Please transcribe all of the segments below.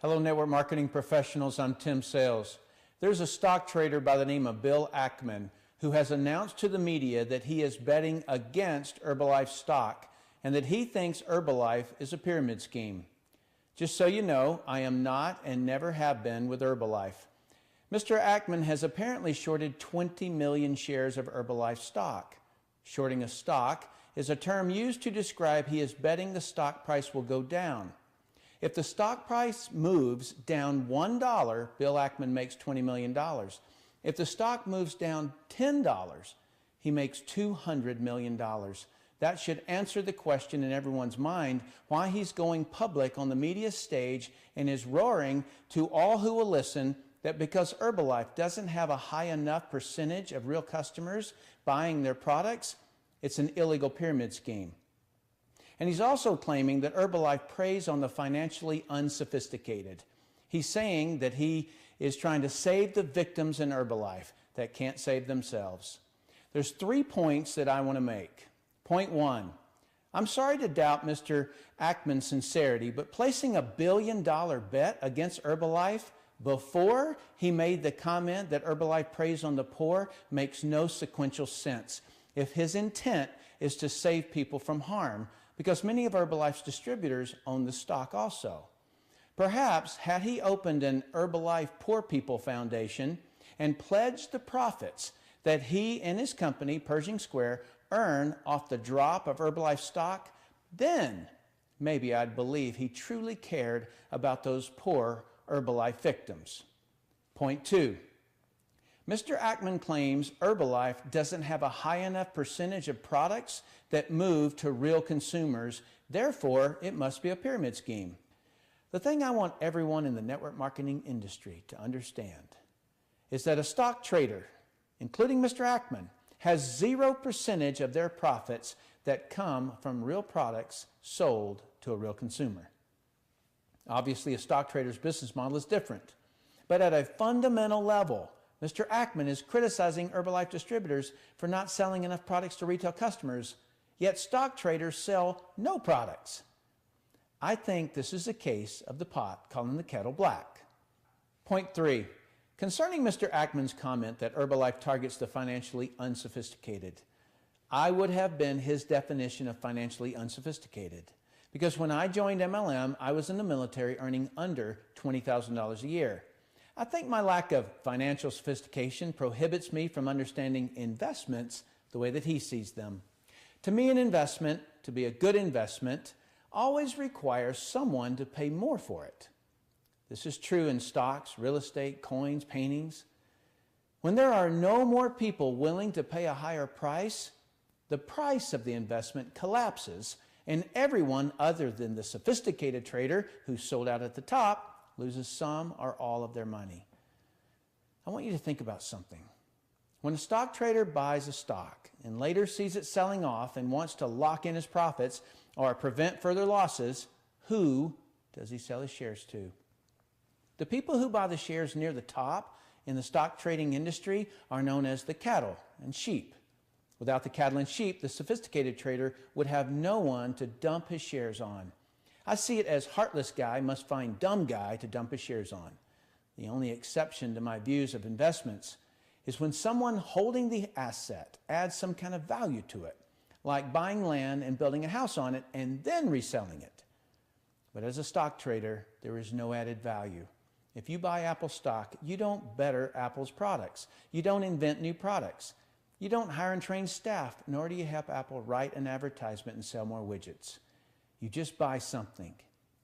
Hello, network marketing professionals. I'm Tim Sales. There's a stock trader by the name of Bill Ackman who has announced to the media that he is betting against Herbalife stock and that he thinks Herbalife is a pyramid scheme. Just so you know, I am not and never have been with Herbalife. Mr. Ackman has apparently shorted 20 million shares of Herbalife stock. Shorting a stock is a term used to describe he is betting the stock price will go down. If the stock price moves down $1, Bill Ackman makes $20 million. If the stock moves down $10, he makes $200 million. That should answer the question in everyone's mind why he's going public on the media stage and is roaring to all who will listen that because Herbalife doesn't have a high enough percentage of real customers buying their products, it's an illegal pyramid scheme. And he's also claiming that Herbalife preys on the financially unsophisticated. He's saying that he is trying to save the victims in Herbalife that can't save themselves. There's 3 points that I want to make. Point 1, I'm sorry to doubt Mr. Ackman's sincerity, but placing a $1 billion bet against Herbalife before he made the comment that Herbalife preys on the poor makes no sequential sense if his intent is to save people from harm, because many of Herbalife's distributors own the stock also. Perhaps had he opened an Herbalife Poor People Foundation and pledged the profits that he and his company, Pershing Square, earn off the drop of Herbalife stock, then maybe I'd believe he truly cared about those poor Herbalife victims. Point 2. Mr. Ackman claims Herbalife doesn't have a high enough percentage of products that move to real consumers, therefore it must be a pyramid scheme. The thing I want everyone in the network marketing industry to understand is that a stock trader, including Mr. Ackman, has 0% of their profits that come from real products sold to a real consumer. Obviously, a stock trader's business model is different, but at a fundamental level, Mr. Ackman is criticizing Herbalife distributors for not selling enough products to retail customers, yet stock traders sell no products. I think this is a case of the pot calling the kettle black. Point 3. Concerning Mr. Ackman's comment that Herbalife targets the financially unsophisticated, I would have been his definition of financially unsophisticated. Because when I joined MLM, I was in the military earning under $20,000 a year. I think my lack of financial sophistication prohibits me from understanding investments the way that he sees them. To me, an investment, to be a good investment, always requires someone to pay more for it. This is true in stocks, real estate, coins, paintings. When there are no more people willing to pay a higher price, the price of the investment collapses, and everyone other than the sophisticated trader who sold out at the top loses some or all of their money. I want you to think about something. When a stock trader buys a stock and later sees it selling off and wants to lock in his profits or prevent further losses, who does he sell his shares to? The people who buy the shares near the top in the stock trading industry are known as the cattle and sheep. Without the cattle and sheep, the sophisticated trader would have no one to dump his shares on. I see it as heartless guy must find dumb guy to dump his shares on. The only exception to my views of investments is when someone holding the asset adds some kind of value to it, like buying land and building a house on it and then reselling it. But as a stock trader, there is no added value. If you buy Apple stock, you don't better Apple's products. You don't invent new products. You don't hire and train staff, nor do you help Apple write an advertisement and sell more widgets. You just buy something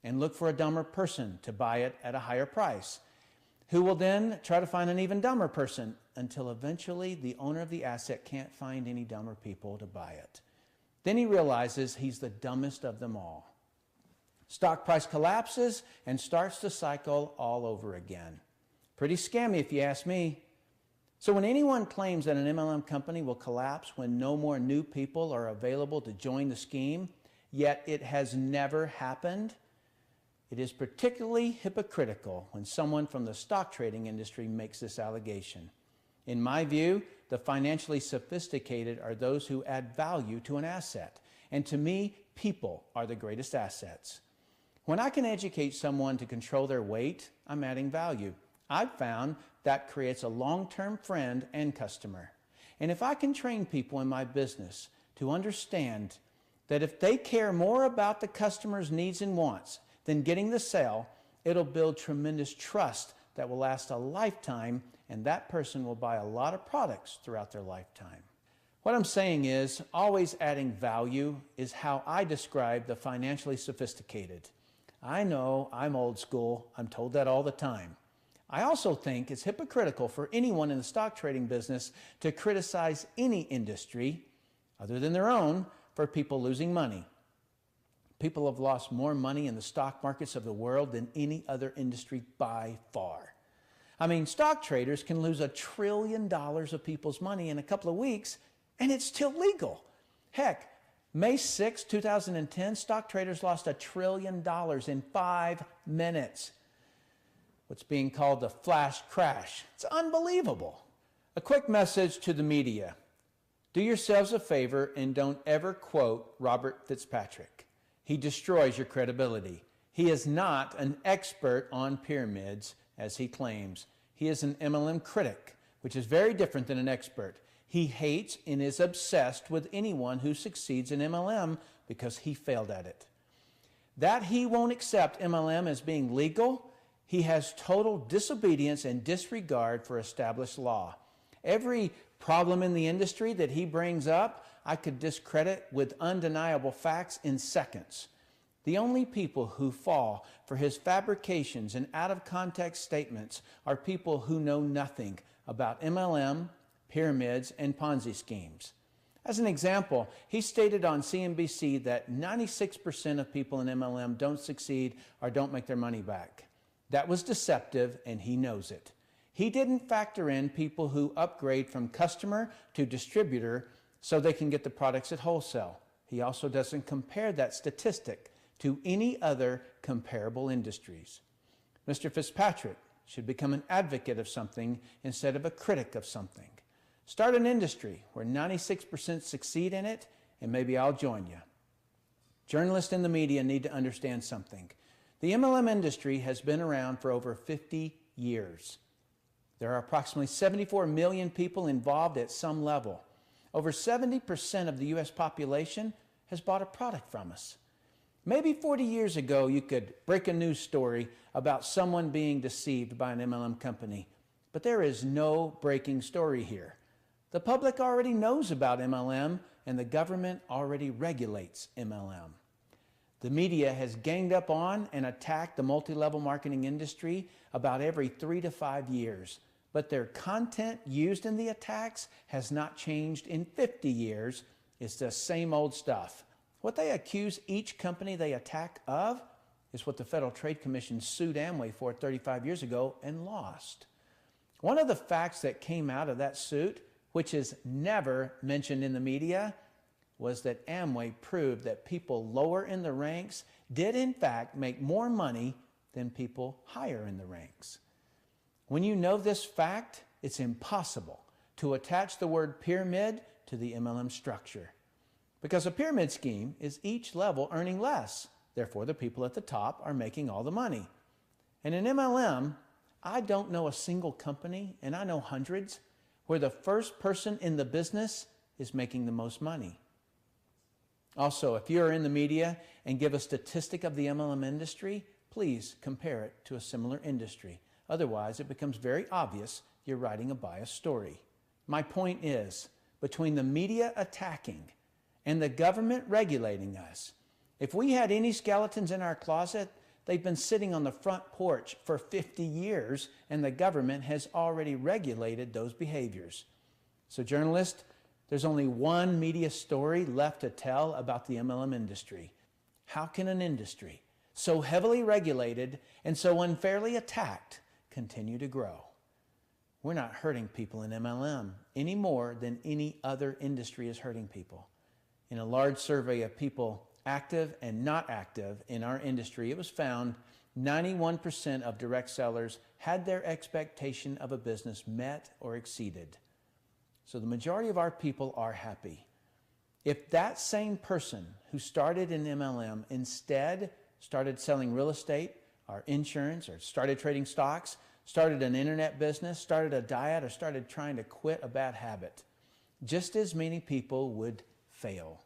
and look for a dumber person to buy it at a higher price, who will then try to find an even dumber person until eventually the owner of the asset can't find any dumber people to buy it. Then he realizes he's the dumbest of them all. Stock price collapses and starts the cycle all over again. Pretty scammy if you ask me. So when anyone claims that an MLM company will collapse when no more new people are available to join the scheme, yet it has never happened, it is particularly hypocritical when someone from the stock trading industry makes this allegation. In my view, the financially sophisticated are those who add value to an asset. And to me, people are the greatest assets. When I can educate someone to control their weight, I'm adding value. I've found that creates a long-term friend and customer. And if I can train people in my business to understand that if they care more about the customer's needs and wants than getting the sale, it'll build tremendous trust that will last a lifetime, and that person will buy a lot of products throughout their lifetime. What I'm saying is, always adding value is how I describe the financially sophisticated. I know I'm old school. I'm told that all the time. I also think it's hypocritical for anyone in the stock trading business to criticize any industry other than their own for people losing money. People have lost more money in the stock markets of the world than any other industry by far. I mean, stock traders can lose $1 trillion of people's money in a couple of weeks, and it's still legal. Heck, May 6, 2010, stock traders lost $1 trillion in 5 minutes. What's being called the flash crash. It's unbelievable. A quick message to the media. Do yourselves a favor and don't ever quote Robert Fitzpatrick. He destroys your credibility. He is not an expert on pyramids, as he claims. He is an MLM critic, which is very different than an expert. He hates and is obsessed with anyone who succeeds in MLM because he failed at it. That he won't accept MLM as being legal, he has total disobedience and disregard for established law. Every problem in the industry that he brings up, I could discredit with undeniable facts in seconds. The only people who fall for his fabrications and out-of-context statements are people who know nothing about MLM, pyramids, and Ponzi schemes. As an example, he stated on CNBC that 96% of people in MLM don't succeed or don't make their money back. That was deceptive, and he knows it. He didn't factor in people who upgrade from customer to distributor so they can get the products at wholesale. He also doesn't compare that statistic to any other comparable industries. Mr. Fitzpatrick should become an advocate of something instead of a critic of something. Start an industry where 96% succeed in it, and maybe I'll join you. Journalists and the media need to understand something. The MLM industry has been around for over 50 years. There are approximately 74 million people involved at some level. Over 70% of the U.S. population has bought a product from us. Maybe 40 years ago, you could break a news story about someone being deceived by an MLM company, but there is no breaking story here. The public already knows about MLM, and the government already regulates MLM. The media has ganged up on and attacked the multi-level marketing industry about every 3 to 5 years, but their content used in the attacks has not changed in 50 years. It's the same old stuff. What they accuse each company they attack of is what the Federal Trade Commission sued Amway for 35 years ago and lost. One of the facts that came out of that suit, which is never mentioned in the media, was that Amway proved that people lower in the ranks did in fact make more money than people higher in the ranks. When you know this fact, it's impossible to attach the word pyramid to the MLM structure. Because a pyramid scheme is each level earning less. Therefore, the people at the top are making all the money. And in MLM, I don't know a single company, and I know hundreds, where the first person in the business is making the most money. Also, if you're in the media and give a statistic of the MLM industry, please compare it to a similar industry. Otherwise, it becomes very obvious you're writing a biased story. My point is, between the media attacking and the government regulating us, if we had any skeletons in our closet, they've been sitting on the front porch for 50 years, and the government has already regulated those behaviors. So journalists, there's only one media story left to tell about the MLM industry. How can an industry so heavily regulated and so unfairly attacked continue to grow? We're not hurting people in MLM any more than any other industry is hurting people. In a large survey of people active and not active in our industry, it was found 91% of direct sellers had their expectation of a business met or exceeded. So the majority of our people are happy. If that same person who started in MLM instead started selling real estate or insurance, or started trading stocks, started an internet business, started a diet, or started trying to quit a bad habit. Just as many people would fail.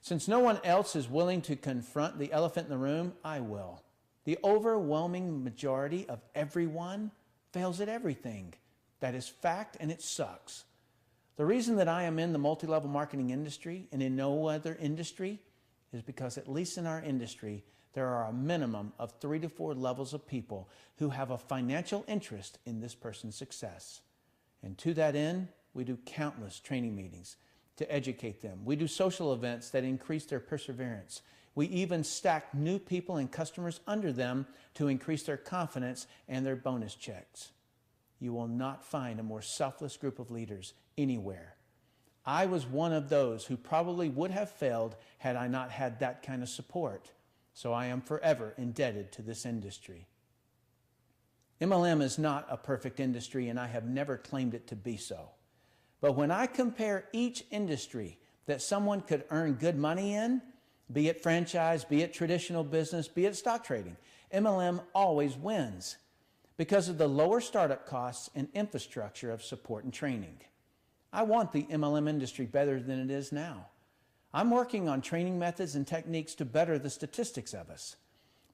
Since no one else is willing to confront the elephant in the room, I will. The overwhelming majority of everyone fails at everything. That is fact, and it sucks. The reason that I am in the multi-level marketing industry and in no other industry is because, at least in our industry, there are a minimum of 3 to 4 levels of people who have a financial interest in this person's success. And to that end, we do countless training meetings to educate them. We do social events that increase their perseverance. We even stack new people and customers under them to increase their confidence and their bonus checks. You will not find a more selfless group of leaders anywhere. I was one of those who probably would have failed had I not had that kind of support. So I am forever indebted to this industry. MLM is not a perfect industry, and I have never claimed it to be so. But when I compare each industry that someone could earn good money in, be it franchise, be it traditional business, be it stock trading, MLM always wins because of the lower startup costs and infrastructure of support and training. I want the MLM industry better than it is now. I'm working on training methods and techniques to better the statistics of us.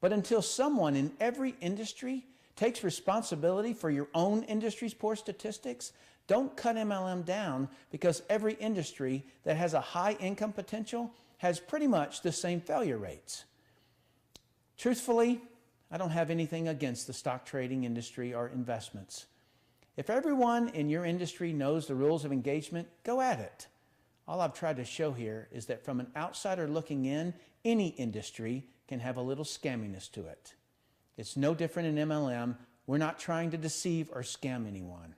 But until someone in every industry takes responsibility for your own industry's poor statistics, don't cut MLM down, because every industry that has a high income potential has pretty much the same failure rates. Truthfully, I don't have anything against the stock trading industry or investments. If everyone in your industry knows the rules of engagement, go at it. All I've tried to show here is that from an outsider looking in, any industry can have a little scamminess to it. It's no different in MLM. We're not trying to deceive or scam anyone.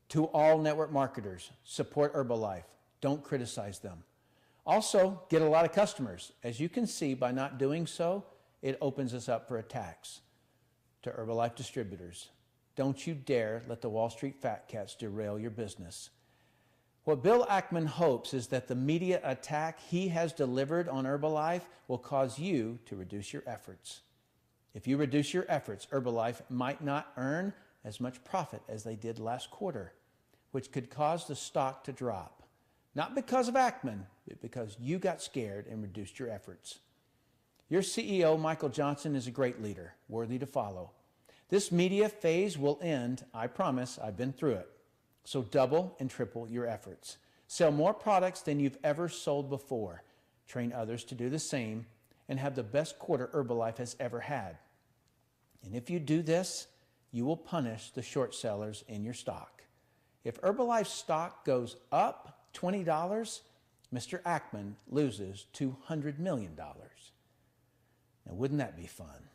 To all network marketers, support Herbalife. Don't criticize them. Also, get a lot of customers. As you can see, by not doing so, it opens us up for attacks. To Herbalife distributors, don't you dare let the Wall Street fat cats derail your business. What Bill Ackman hopes is that the media attack he has delivered on Herbalife will cause you to reduce your efforts. If you reduce your efforts, Herbalife might not earn as much profit as they did last quarter, which could cause the stock to drop. Not because of Ackman, but because you got scared and reduced your efforts. Your CEO, Michael Johnson, is a great leader, worthy to follow. This media phase will end, I promise. I've been through it. So double and triple your efforts. Sell more products than you've ever sold before. Train others to do the same, and have the best quarter Herbalife has ever had. And if you do this, you will punish the short sellers in your stock. If Herbalife stock goes up $20, Mr. Ackman loses $200 million. Now, wouldn't that be fun?